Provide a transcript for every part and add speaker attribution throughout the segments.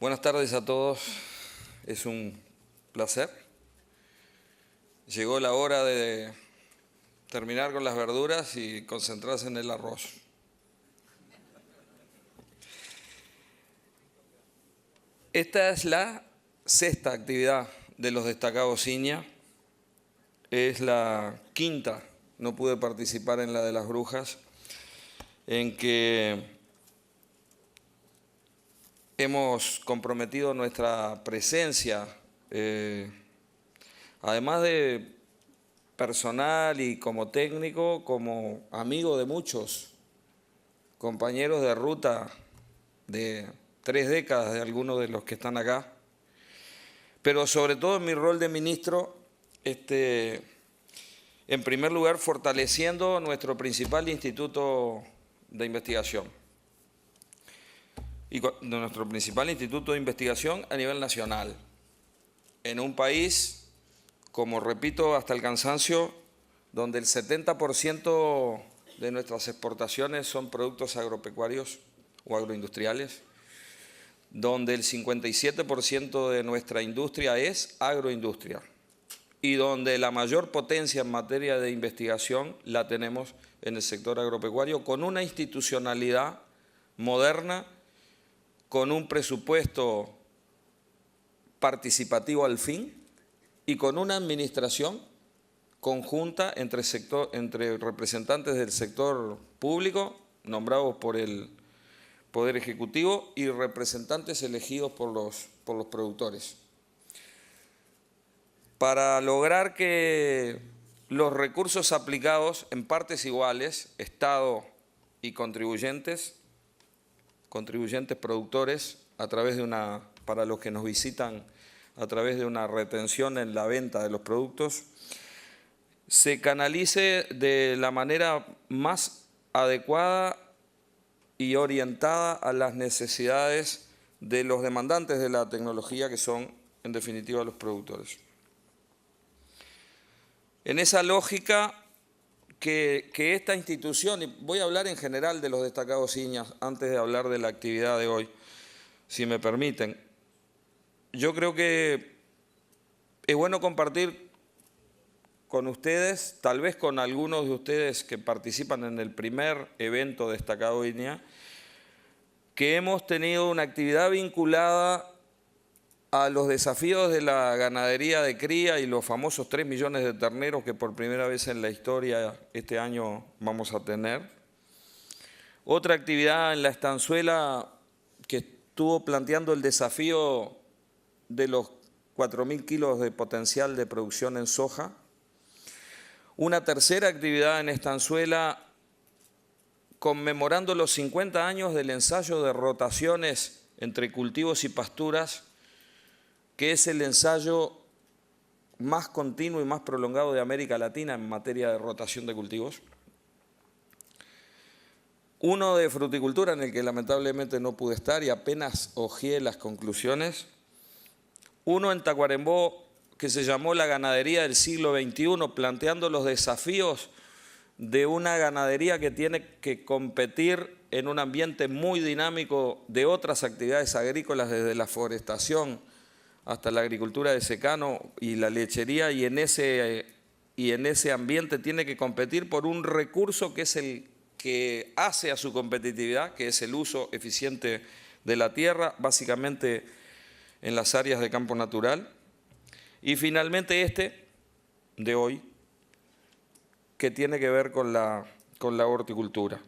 Speaker 1: Buenas tardes a todos, es un placer. Llegó la hora de terminar con las verduras y concentrarse en el arroz. Esta es la sexta actividad de los destacados INIA, es la quinta, no pude participar en la de las brujas, en que hemos comprometido nuestra presencia, además de personal y como técnico, como amigo de muchos compañeros de ruta de 3 décadas de algunos de los que están acá, pero sobre todo en mi rol de ministro, en primer lugar fortaleciendo nuestro principal instituto de investigación. Y nuestro principal instituto de investigación a nivel nacional, en un país, como repito hasta el cansancio, donde el 70% de nuestras exportaciones son productos agropecuarios o agroindustriales, donde el 57% de nuestra industria es agroindustria y donde la mayor potencia en materia de investigación la tenemos en el sector agropecuario, con una institucionalidad moderna, con un presupuesto participativo al fin y con una administración conjunta entre representantes del sector público, nombrados por el Poder Ejecutivo, y representantes elegidos por los productores. Para lograr que los recursos aplicados en partes iguales, Estado y contribuyentes productores, a través de para los que nos visitan, a través de una retención en la venta de los productos, se canalice de la manera más adecuada y orientada a las necesidades de los demandantes de la tecnología, que son, en definitiva, los productores. En esa lógica que esta institución, y voy a hablar en general de los destacados INIA antes de hablar de la actividad de hoy, si me permiten, yo creo que es bueno compartir con ustedes, tal vez con algunos de ustedes que participan en el primer evento destacado INIA, que hemos tenido una actividad vinculada a los desafíos de la ganadería de cría y los famosos 3 millones de terneros que por primera vez en la historia este año vamos a tener. Otra actividad en la estanzuela que estuvo planteando el desafío de los 4.000 kilos de potencial de producción en soja. Una tercera actividad en estanzuela conmemorando los 50 años del ensayo de rotaciones entre cultivos y pasturas, que es el ensayo más continuo y más prolongado de América Latina en materia de rotación de cultivos. Uno de fruticultura, en el que lamentablemente no pude estar y apenas hojeé las conclusiones. Uno en Tacuarembó, que se llamó la ganadería del siglo XXI, planteando los desafíos de una ganadería que tiene que competir en un ambiente muy dinámico de otras actividades agrícolas, desde la forestación hasta la agricultura de secano y la lechería, y en ese ambiente tiene que competir por un recurso que es el que hace a su competitividad, que es el uso eficiente de la tierra, básicamente en las áreas de campo natural. Y finalmente este de hoy, que tiene que ver con la horticultura.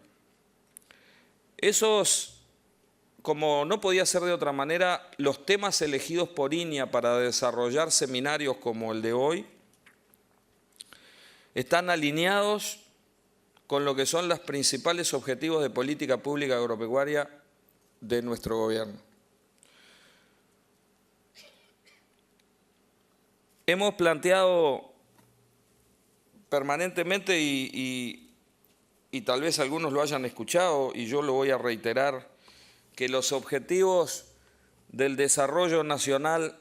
Speaker 1: Como no podía ser de otra manera, los temas elegidos por INIA para desarrollar seminarios como el de hoy están alineados con lo que son los principales objetivos de política pública agropecuaria de nuestro gobierno. Hemos planteado permanentemente, y tal vez algunos lo hayan escuchado y yo lo voy a reiterar, que los objetivos del desarrollo nacional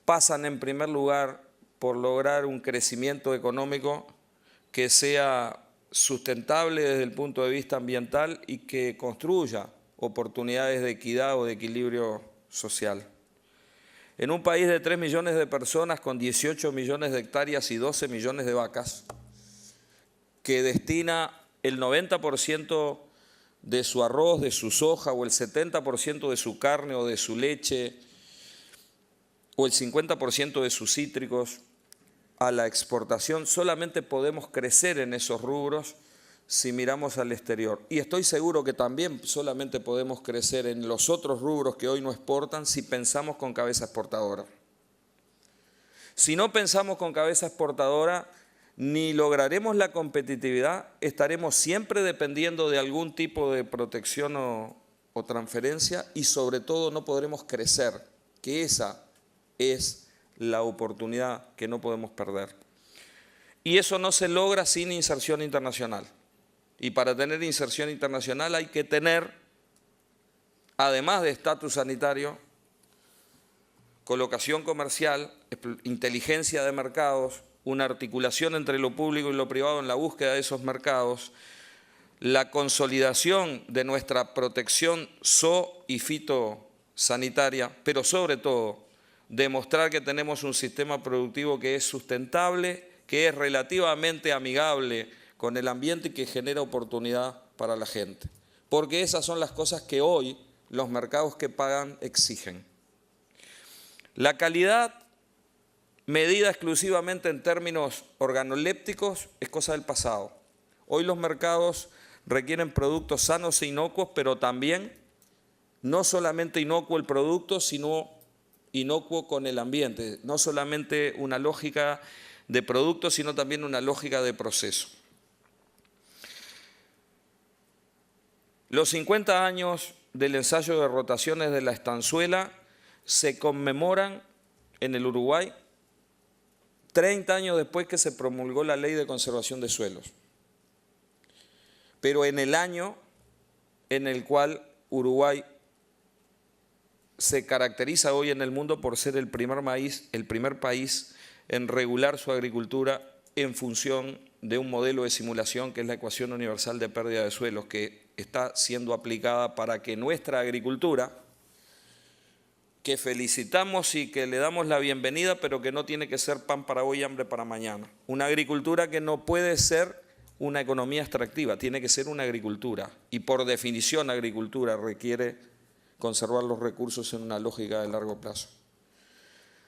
Speaker 1: pasan en primer lugar por lograr un crecimiento económico que sea sustentable desde el punto de vista ambiental y que construya oportunidades de equidad o de equilibrio social. En un país de 3 millones de personas con 18 millones de hectáreas y 12 millones de vacas, que destina el 90% de su arroz, de su soja, o el 70% de su carne o de su leche, o el 50% de sus cítricos a la exportación, solamente podemos crecer en esos rubros si miramos al exterior. Y estoy seguro que también solamente podemos crecer en los otros rubros que hoy no exportan si pensamos con cabeza exportadora. Si no pensamos con cabeza exportadora, ni lograremos la competitividad, estaremos siempre dependiendo de algún tipo de protección o transferencia, y sobre todo no podremos crecer, que esa es la oportunidad que no podemos perder. Y eso no se logra sin inserción internacional. Y para tener inserción internacional hay que tener, además de estatus sanitario, colocación comercial, inteligencia de mercados, una articulación entre lo público y lo privado en la búsqueda de esos mercados, la consolidación de nuestra protección y fitosanitaria, pero sobre todo demostrar que tenemos un sistema productivo que es sustentable, que es relativamente amigable con el ambiente y que genera oportunidad para la gente. Porque esas son las cosas que hoy los mercados que pagan exigen. La calidad, medida exclusivamente en términos organolépticos, es cosa del pasado. Hoy los mercados requieren productos sanos e inocuos, pero también no solamente inocuo el producto, sino inocuo con el ambiente. No solamente una lógica de producto, sino también una lógica de proceso. Los 50 años del ensayo de rotaciones de la estanzuela se conmemoran en el Uruguay 30 años después que se promulgó la Ley de Conservación de Suelos. Pero en el año en el cual Uruguay se caracteriza hoy en el mundo por ser el primer país en regular su agricultura en función de un modelo de simulación que es la ecuación universal de pérdida de suelos, que está siendo aplicada para que nuestra agricultura, que felicitamos y que le damos la bienvenida, pero que no tiene que ser pan para hoy y hambre para mañana. Una agricultura que no puede ser una economía extractiva, tiene que ser una agricultura. Y por definición, agricultura requiere conservar los recursos en una lógica de largo plazo.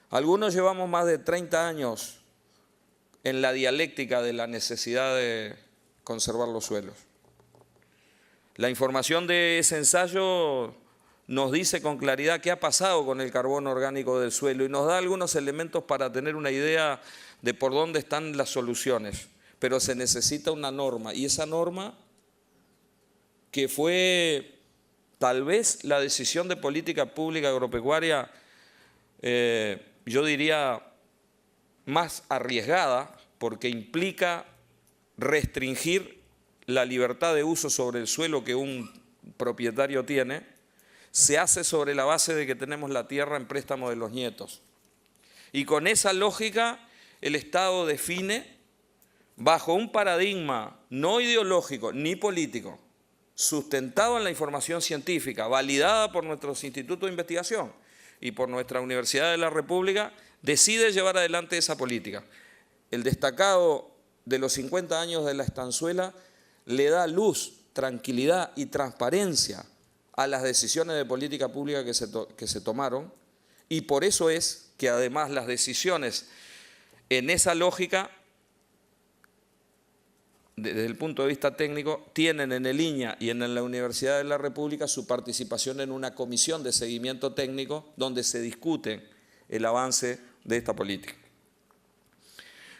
Speaker 1: Algunos llevamos más de 30 años en la dialéctica de la necesidad de conservar los suelos. La información de ese ensayo nos dice con claridad qué ha pasado con el carbono orgánico del suelo y nos da algunos elementos para tener una idea de por dónde están las soluciones. Pero se necesita una norma, y esa norma, que fue tal vez la decisión de política pública agropecuaria, yo diría, más arriesgada, porque implica restringir la libertad de uso sobre el suelo que un propietario tiene, se hace sobre la base de que tenemos la tierra en préstamo de los nietos. Y con esa lógica el Estado define, bajo un paradigma no ideológico ni político, sustentado en la información científica, validada por nuestros institutos de investigación y por nuestra Universidad de la República, decide llevar adelante esa política. El destacado de los 50 años de la estanzuela le da luz, tranquilidad y transparencia a las decisiones de política pública que se tomaron, y por eso es que además las decisiones en esa lógica, desde el punto de vista técnico, tienen en el INIA y en la Universidad de la República su participación en una comisión de seguimiento técnico donde se discute el avance de esta política.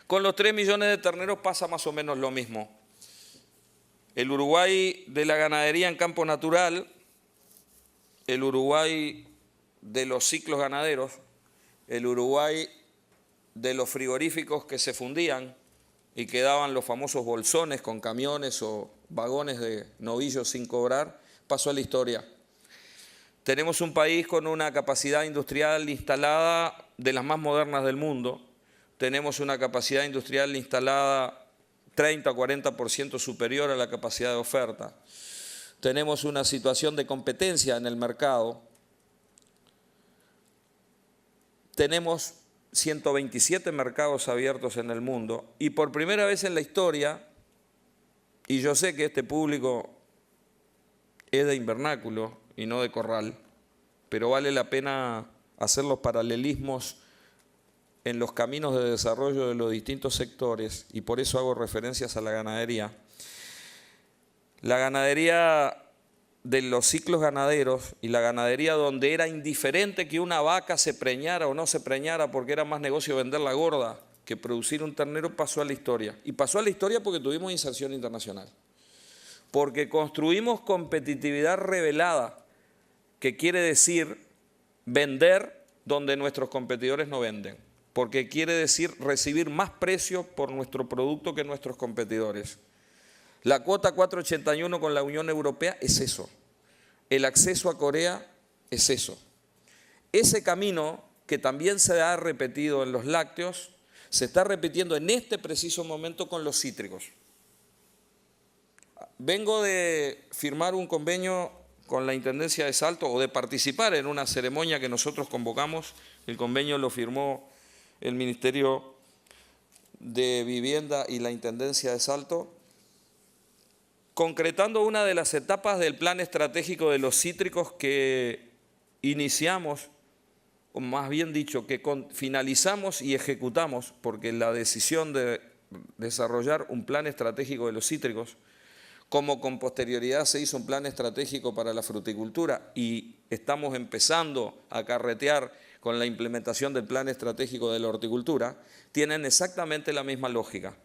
Speaker 1: Con los 3 millones de terneros pasa más o menos lo mismo. El Uruguay de la ganadería en campo natural, el Uruguay de los ciclos ganaderos, el Uruguay de los frigoríficos que se fundían y quedaban los famosos bolsones con camiones o vagones de novillos sin cobrar, pasó a la historia. Tenemos un país con una capacidad industrial instalada de las más modernas del mundo. Tenemos una capacidad industrial instalada 30 o 40% superior a la capacidad de oferta. Tenemos una situación de competencia en el mercado tenemos 127 mercados abiertos en el mundo y por primera vez en la historia, y yo sé que este público es de invernáculo y no de corral, pero vale la pena hacer los paralelismos en los caminos de desarrollo de los distintos sectores, y por eso hago referencias a la ganadería. La ganadería de los ciclos ganaderos y la ganadería donde era indiferente que una vaca se preñara o no se preñara porque era más negocio venderla gorda que producir un ternero, pasó a la historia. Y pasó a la historia porque tuvimos inserción internacional. Porque construimos competitividad revelada, que quiere decir vender donde nuestros competidores no venden. Porque quiere decir recibir más precio por nuestro producto que nuestros competidores. La cuota 481 con la Unión Europea es eso. El acceso a Corea es eso. Ese camino que también se ha repetido en los lácteos, se está repitiendo en este preciso momento con los cítricos. Vengo de firmar un convenio con la Intendencia de Salto o de participar en una ceremonia que nosotros convocamos. El convenio lo firmó el Ministerio de Vivienda y la Intendencia de Salto, concretando una de las etapas del plan estratégico de los cítricos que iniciamos, o más bien dicho, que finalizamos y ejecutamos, porque la decisión de desarrollar un plan estratégico de los cítricos, como con posterioridad se hizo un plan estratégico para la fruticultura y estamos empezando a carretear con la implementación del plan estratégico de la horticultura, tienen exactamente la misma lógica.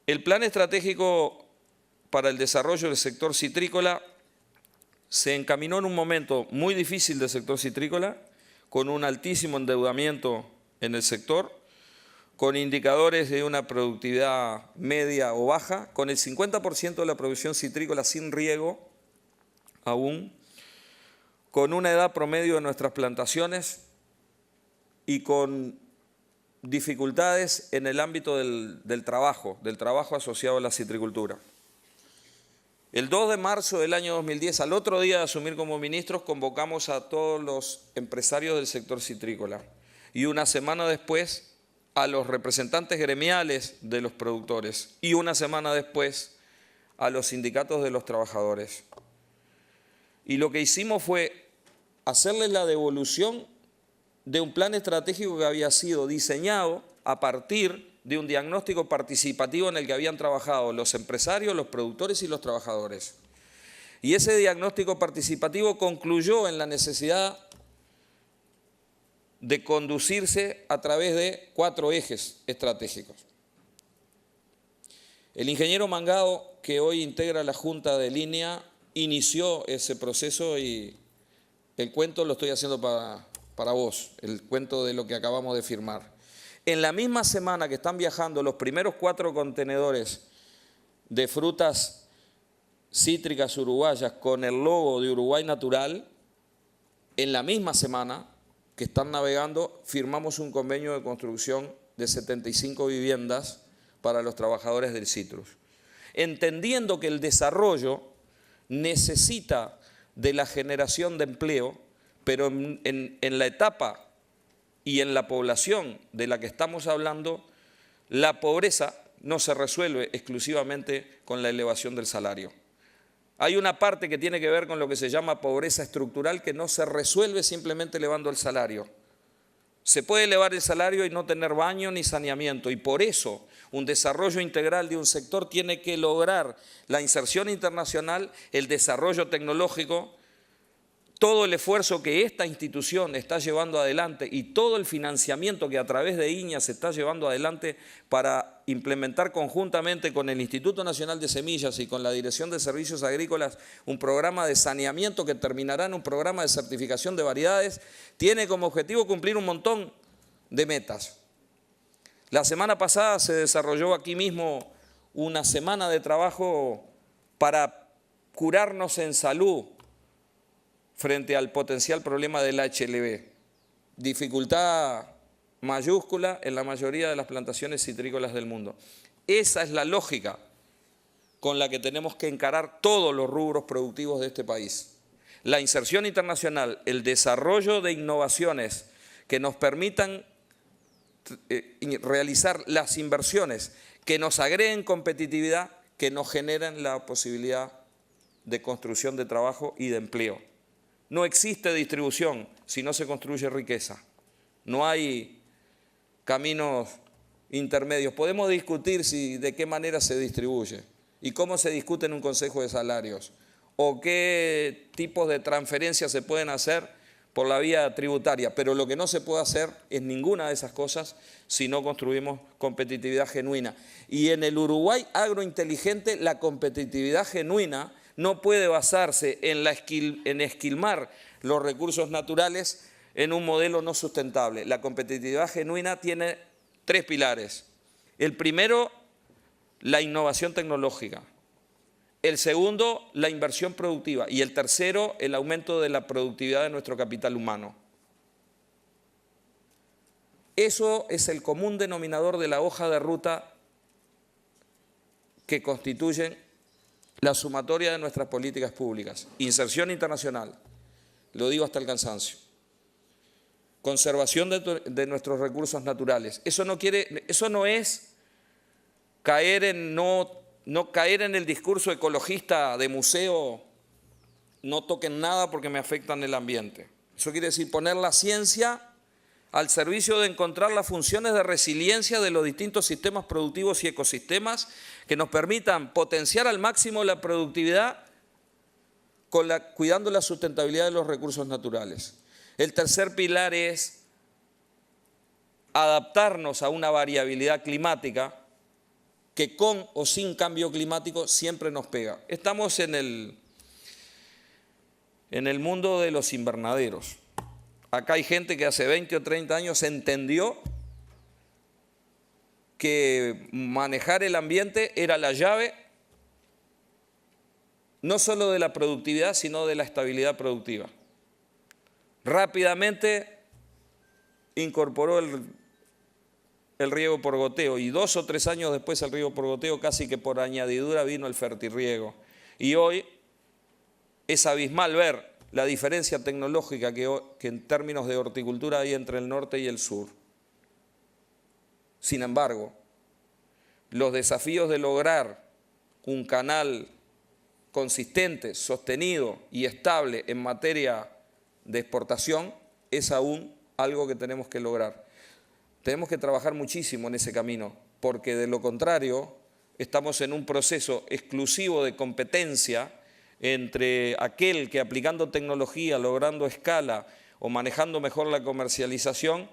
Speaker 1: El plan estratégico para el desarrollo del sector citrícola se encaminó en un momento muy difícil del sector citrícola, con un altísimo endeudamiento en el sector, con indicadores de una productividad media o baja, con el 50% de la producción citrícola sin riego aún, con una edad promedio de nuestras plantaciones y con dificultades en el ámbito del trabajo asociado a la citricultura. El 2 de marzo del año 2010, al otro día de asumir como ministros, convocamos a todos los empresarios del sector citrícola y una semana después a los representantes gremiales de los productores y una semana después a los sindicatos de los trabajadores. Y lo que hicimos fue hacerles la devolución de un plan estratégico que había sido diseñado a partir de un diagnóstico participativo en el que habían trabajado los empresarios, los productores y los trabajadores. Y ese diagnóstico participativo concluyó en la necesidad de conducirse a través de 4 ejes estratégicos. El ingeniero Mangado, que hoy integra la Junta de Línea, inició ese proceso y el cuento lo estoy haciendo para vos, el cuento de lo que acabamos de firmar. En la misma semana que están viajando los primeros 4 contenedores de frutas cítricas uruguayas con el logo de Uruguay Natural, en la misma semana que están navegando, firmamos un convenio de construcción de 75 viviendas para los trabajadores del citrus, entendiendo que el desarrollo necesita de la generación de empleo, pero en la etapa y en la población de la que estamos hablando, la pobreza no se resuelve exclusivamente con la elevación del salario. Hay una parte que tiene que ver con lo que se llama pobreza estructural que no se resuelve simplemente elevando el salario. Se puede elevar el salario y no tener baño ni saneamiento, y por eso un desarrollo integral de un sector tiene que lograr la inserción internacional, el desarrollo tecnológico, todo el esfuerzo que esta institución está llevando adelante y todo el financiamiento que a través de INIA se está llevando adelante para implementar conjuntamente con el Instituto Nacional de Semillas y con la Dirección de Servicios Agrícolas un programa de saneamiento que terminará en un programa de certificación de variedades, tiene como objetivo cumplir un montón de metas. La semana pasada se desarrolló aquí mismo una semana de trabajo para curarnos en salud frente al potencial problema del HLB. Dificultad mayúscula en la mayoría de las plantaciones citrícolas del mundo. Esa es la lógica con la que tenemos que encarar todos los rubros productivos de este país. la inserción internacional, el desarrollo de innovaciones que nos permitan realizar las inversiones que nos agreguen competitividad, que nos generen la posibilidad de construcción de trabajo y de empleo. No existe distribución si no se construye riqueza. No hay caminos intermedios. Podemos discutir de qué manera se distribuye y cómo se discute en un consejo de salarios o qué tipos de transferencias se pueden hacer por la vía tributaria, pero lo que no se puede hacer es ninguna de esas cosas si no construimos competitividad genuina. Y en el Uruguay agrointeligente la competitividad genuina no puede basarse en esquilmar los recursos naturales en un modelo no sustentable. La competitividad genuina tiene 3 pilares. El primero, la innovación tecnológica. El segundo, la inversión productiva. Y el tercero, el aumento de la productividad de nuestro capital humano. Eso es el común denominador de la hoja de ruta que constituyen la sumatoria de nuestras políticas públicas. Inserción internacional, lo digo hasta el cansancio. Conservación de nuestros recursos naturales. Eso no es caer en no caer en el discurso ecologista de museo, no toquen nada porque me afectan el ambiente. Eso quiere decir poner la ciencia al servicio de encontrar las funciones de resiliencia de los distintos sistemas productivos y ecosistemas que nos permitan potenciar al máximo la productividad cuidando la sustentabilidad de los recursos naturales. El tercer pilar es adaptarnos a una variabilidad climática que con o sin cambio climático siempre nos pega. Estamos en el mundo de los invernaderos. Acá hay gente que hace 20 o 30 años entendió que manejar el ambiente era la llave no solo de la productividad, sino de la estabilidad productiva. Rápidamente incorporó el riego por goteo y 2 o 3 años después el riego por goteo casi que por añadidura vino el fertirriego. Y hoy es abismal ver la diferencia tecnológica que en términos de horticultura hay entre el norte y el sur. Sin embargo, los desafíos de lograr un canal consistente, sostenido y estable en materia de exportación es aún algo que tenemos que lograr. Tenemos que trabajar muchísimo en ese camino, porque de lo contrario estamos en un proceso exclusivo de competencia entre aquel que aplicando tecnología, logrando escala o manejando mejor la comercialización,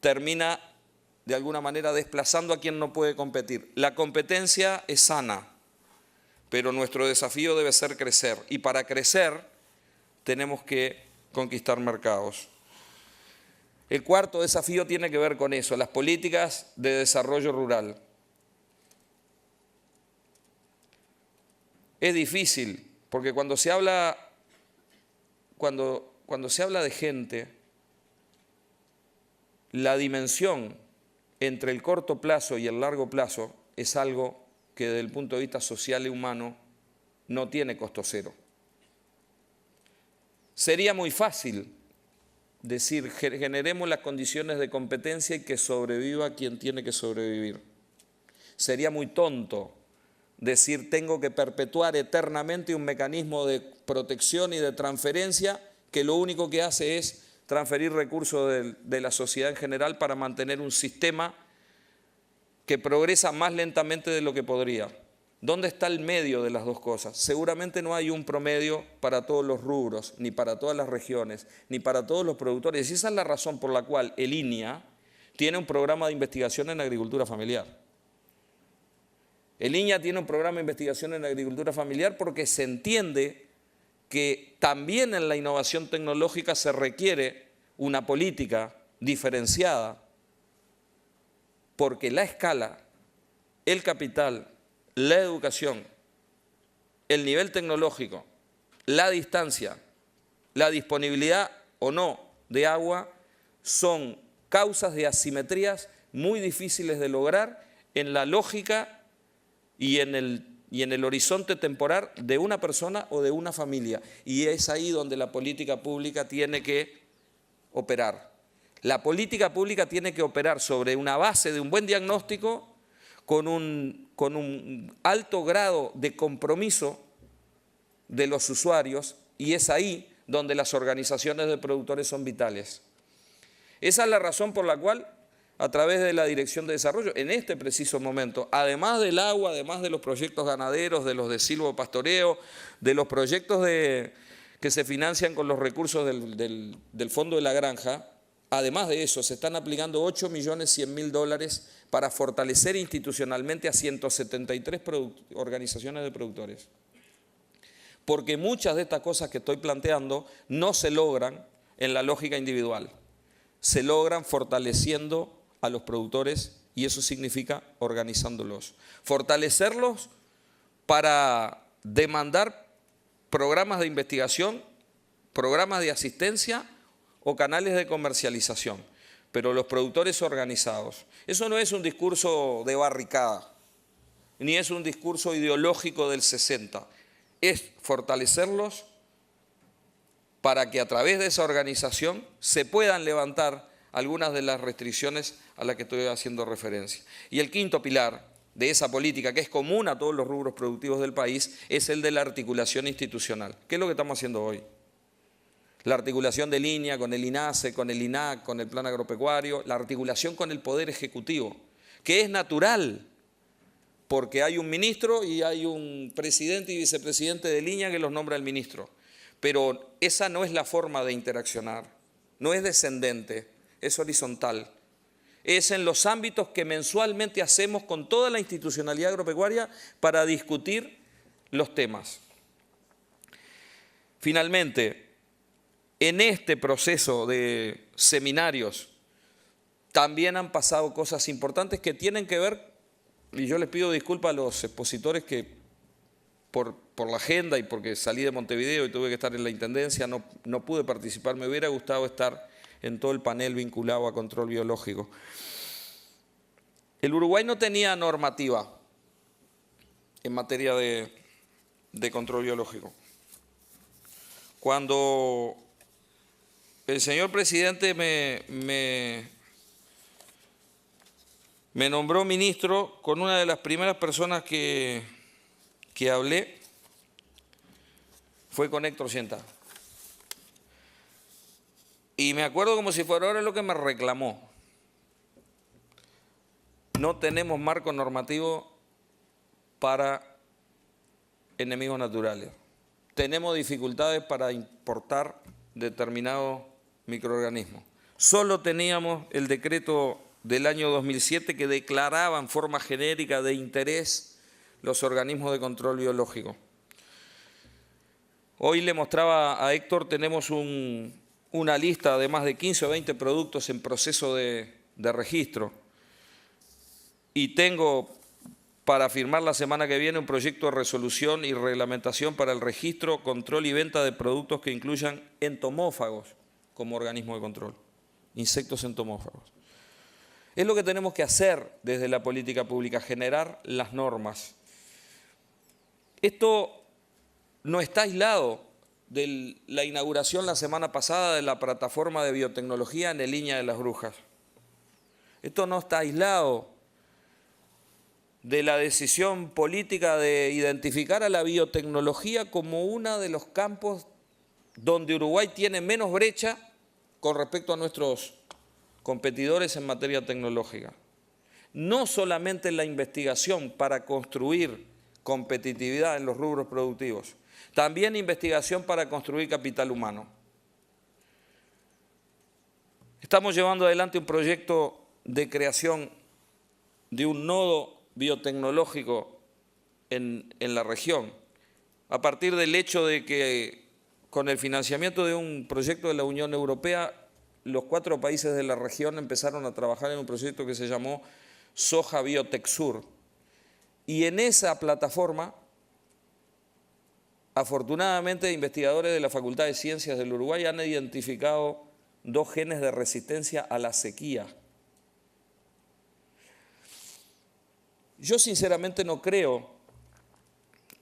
Speaker 1: termina de alguna manera desplazando a quien no puede competir. La competencia es sana, pero nuestro desafío debe ser crecer. Y para crecer tenemos que conquistar mercados. El cuarto desafío tiene que ver con eso, las políticas de desarrollo rural. Es difícil, porque cuando se habla de gente, la dimensión entre el corto plazo y el largo plazo es algo que desde el punto de vista social y humano no tiene costo cero. Sería muy fácil decir, generemos las condiciones de competencia y que sobreviva quien tiene que sobrevivir. Sería muy tonto decir, tengo que perpetuar eternamente un mecanismo de protección y de transferencia que lo único que hace es transferir recursos de la sociedad en general para mantener un sistema que progresa más lentamente de lo que podría. ¿Dónde está el medio de las dos cosas? Seguramente no hay un promedio para todos los rubros, ni para todas las regiones, ni para todos los productores. Y esa es la razón por la cual el INIA tiene un programa de investigación en agricultura familiar. El INIA tiene un programa de investigación en agricultura familiar porque se entiende que también en la innovación tecnológica se requiere una política diferenciada, porque la escala, el capital, la educación, el nivel tecnológico, la distancia, la disponibilidad o no de agua son causas de asimetrías muy difíciles de lograr en la lógica y en el y en el horizonte temporal de una persona o de una familia. Y es ahí donde la política pública tiene que operar. La política pública tiene que operar sobre una base de un buen diagnóstico, con un alto grado de compromiso de los usuarios, y es ahí donde las organizaciones de productores son vitales. Esa es la razón por la cual, a través de la Dirección de Desarrollo, en este preciso momento, además del agua, además de los proyectos ganaderos, de los de silvopastoreo, de los proyectos que se financian con los recursos del Fondo de la Granja, además de eso, se están aplicando 8.100.000 para fortalecer institucionalmente a 173 organizaciones de productores. Porque muchas de estas cosas que estoy planteando no se logran en la lógica individual, se logran fortaleciendo a los productores, y eso significa organizándolos. Fortalecerlos para demandar programas de investigación, programas de asistencia o canales de comercialización, pero los productores organizados. Eso no es un discurso de barricada, ni es un discurso ideológico del 60, es fortalecerlos para que a través de esa organización se puedan levantar algunas de las restricciones a las que estoy haciendo referencia. Y el quinto pilar de esa política, que es común a todos los rubros productivos del país, es el de la articulación institucional. ¿Qué es lo que estamos haciendo hoy? La articulación de línea con el INASE, con el INAC, con el Plan Agropecuario, la articulación con el Poder Ejecutivo, que es natural, porque hay un ministro y hay un presidente y vicepresidente de línea que los nombra el ministro. Pero esa no es la forma de interaccionar, no es descendente, es horizontal. Es en los ámbitos que mensualmente hacemos con toda la institucionalidad agropecuaria para discutir los temas. Finalmente, en este proceso de seminarios también han pasado cosas importantes que tienen que ver, y yo les pido disculpas a los expositores que por la agenda y porque salí de Montevideo y tuve que estar en la Intendencia, no pude participar, me hubiera gustado estar en todo el panel vinculado a control biológico. El Uruguay no tenía normativa en materia de control biológico. Cuando el señor presidente me nombró ministro, con una de las primeras personas que hablé fue con Héctor Sienta. Y me acuerdo como si fuera ahora lo que me reclamó. No tenemos marco normativo para enemigos naturales. Tenemos dificultades para importar determinados microorganismos. Solo teníamos el decreto del año 2007 que declaraba en forma genérica de interés los organismos de control biológico. Hoy le mostraba a Héctor, tenemos una lista de más de 15 o 20 productos en proceso de registro. Y tengo para firmar la semana que viene un proyecto de resolución y reglamentación para el registro, control y venta de productos que incluyan entomófagos como organismo de control, insectos entomófagos. Es lo que tenemos que hacer desde la política pública, generar las normas. Esto no está aislado de la inauguración la semana pasada de la plataforma de biotecnología en el Iña de las Brujas. Esto no está aislado de la decisión política de identificar a la biotecnología como uno de los campos donde Uruguay tiene menos brecha con respecto a nuestros competidores en materia tecnológica. No solamente en la investigación para construir competitividad en los rubros productivos, también investigación para construir capital humano. Estamos llevando adelante un proyecto de creación de un nodo biotecnológico en la región, a partir del hecho de que con el financiamiento de un proyecto de la Unión Europea, los 4 países de la región empezaron a trabajar en un proyecto que se llamó Soja Biotexur. Y en esa plataforma, afortunadamente, investigadores de la Facultad de Ciencias del Uruguay han identificado 2 genes de resistencia a la sequía. Yo sinceramente no creo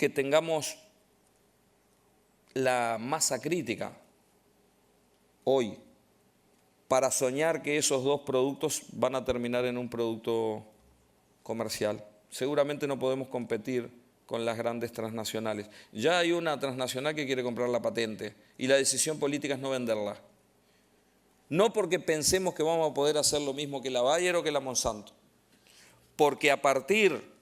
Speaker 1: que tengamos la masa crítica hoy para soñar que esos dos productos van a terminar en un producto comercial. Seguramente no podemos competir con las grandes transnacionales. Ya hay una transnacional que quiere comprar la patente y la decisión política es no venderla. No porque pensemos que vamos a poder hacer lo mismo que la Bayer o que la Monsanto, porque a partir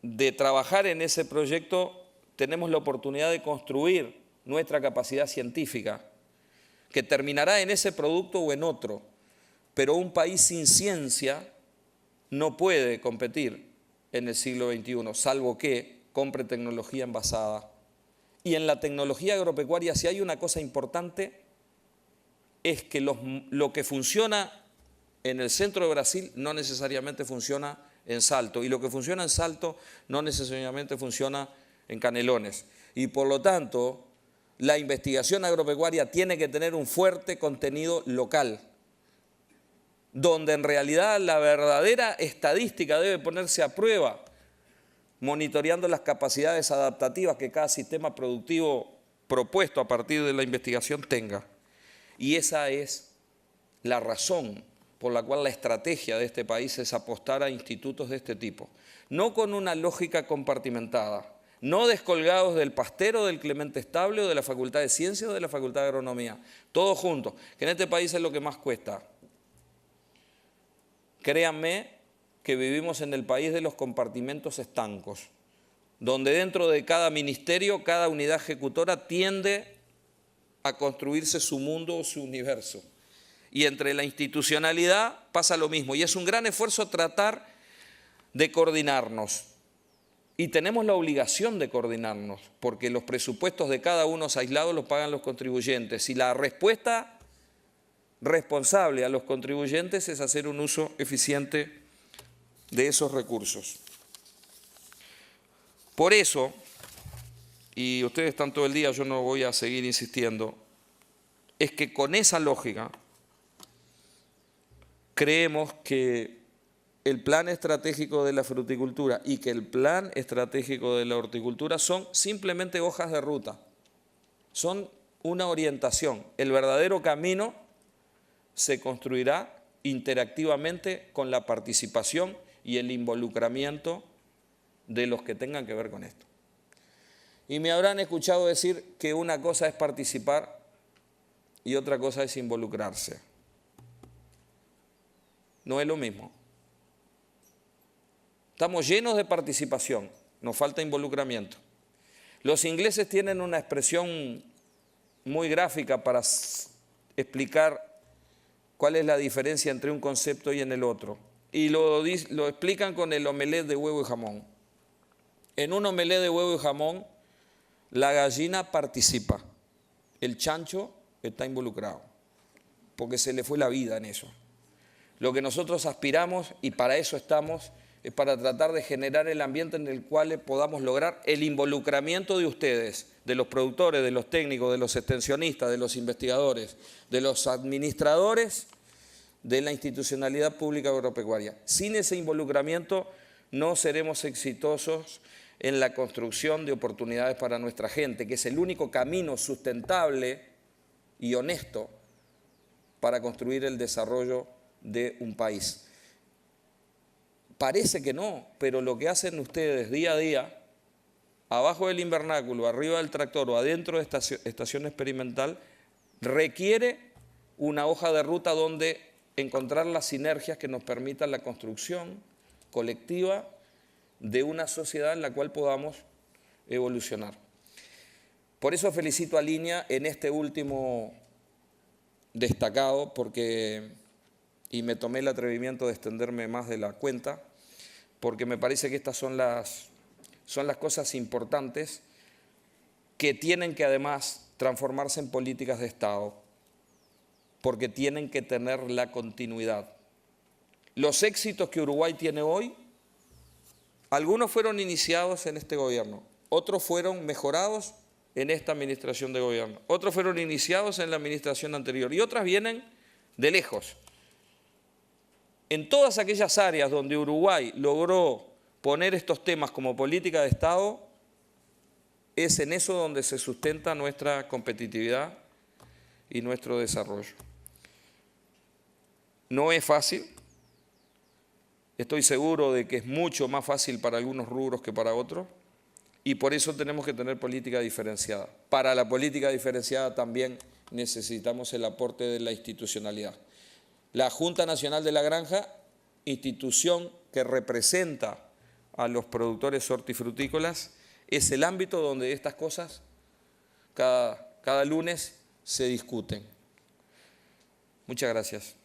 Speaker 1: de trabajar en ese proyecto tenemos la oportunidad de construir nuestra capacidad científica, que terminará en ese producto o en otro, pero un país sin ciencia no puede competir en el siglo XXI, salvo que compre tecnología envasada. Y en la tecnología agropecuaria, si hay una cosa importante, es que lo que funciona en el centro de Brasil no necesariamente funciona en Salto, y lo que funciona en Salto no necesariamente funciona en Canelones. Y por lo tanto, la investigación agropecuaria tiene que tener un fuerte contenido local, donde en realidad la verdadera estadística debe ponerse a prueba, monitoreando las capacidades adaptativas que cada sistema productivo propuesto a partir de la investigación tenga. Y esa es la razón por la cual la estrategia de este país es apostar a institutos de este tipo, no con una lógica compartimentada, no descolgados del Pasteur, del Clemente Estable o de la Facultad de Ciencias o de la Facultad de Agronomía, todos juntos, que en este país es lo que más cuesta. Créanme que vivimos en el país de los compartimentos estancos, donde dentro de cada ministerio, cada unidad ejecutora tiende a construirse su mundo o su universo. Y entre la institucionalidad pasa lo mismo, y es un gran esfuerzo tratar de coordinarnos. Y tenemos la obligación de coordinarnos, porque los presupuestos de cada uno aislados los pagan los contribuyentes, y la respuesta responsable a los contribuyentes es hacer un uso eficiente de esos recursos. Por eso, y ustedes están todo el día, yo no voy a seguir insistiendo, es que con esa lógica creemos que el plan estratégico de la fruticultura y que el plan estratégico de la horticultura son simplemente hojas de ruta, son una orientación. El verdadero camino se construirá interactivamente con la participación y el involucramiento de los que tengan que ver con esto. Y me habrán escuchado decir que una cosa es participar y otra cosa es involucrarse. No es lo mismo. Estamos llenos de participación, nos falta involucramiento. Los ingleses tienen una expresión muy gráfica para explicar cuál es la diferencia entre un concepto y en el otro. Y lo explican con el omelette de huevo y jamón. En un omelette de huevo y jamón, la gallina participa, el chancho está involucrado, porque se le fue la vida en eso. Lo que nosotros aspiramos, y para eso estamos, es para tratar de generar el ambiente en el cual podamos lograr el involucramiento de ustedes, de los productores, de los técnicos, de los extensionistas, de los investigadores, de los administradores de la institucionalidad pública agropecuaria. Sin ese involucramiento no seremos exitosos en la construcción de oportunidades para nuestra gente, que es el único camino sustentable y honesto para construir el desarrollo de un país. Parece que no, pero lo que hacen ustedes día a día, abajo del invernáculo, arriba del tractor o adentro de esta estación experimental, requiere una hoja de ruta donde encontrar las sinergias que nos permitan la construcción colectiva de una sociedad en la cual podamos evolucionar. Por eso felicito a Línea en este último destacado, y me tomé el atrevimiento de extenderme más de la cuenta, porque me parece que estas son las cosas importantes que tienen que además transformarse en políticas de Estado, porque tienen que tener la continuidad. Los éxitos que Uruguay tiene hoy, algunos fueron iniciados en este gobierno, otros fueron mejorados en esta administración de gobierno, otros fueron iniciados en la administración anterior y otras vienen de lejos. En todas aquellas áreas donde Uruguay logró poner estos temas como política de Estado, es en eso donde se sustenta nuestra competitividad y nuestro desarrollo. No es fácil. Estoy seguro de que es mucho más fácil para algunos rubros que para otros y por eso tenemos que tener política diferenciada. Para la política diferenciada también necesitamos el aporte de la institucionalidad. La Junta Nacional de la Granja, institución que representa a los productores hortifrutícolas, es el ámbito donde estas cosas cada lunes se discuten. Muchas gracias.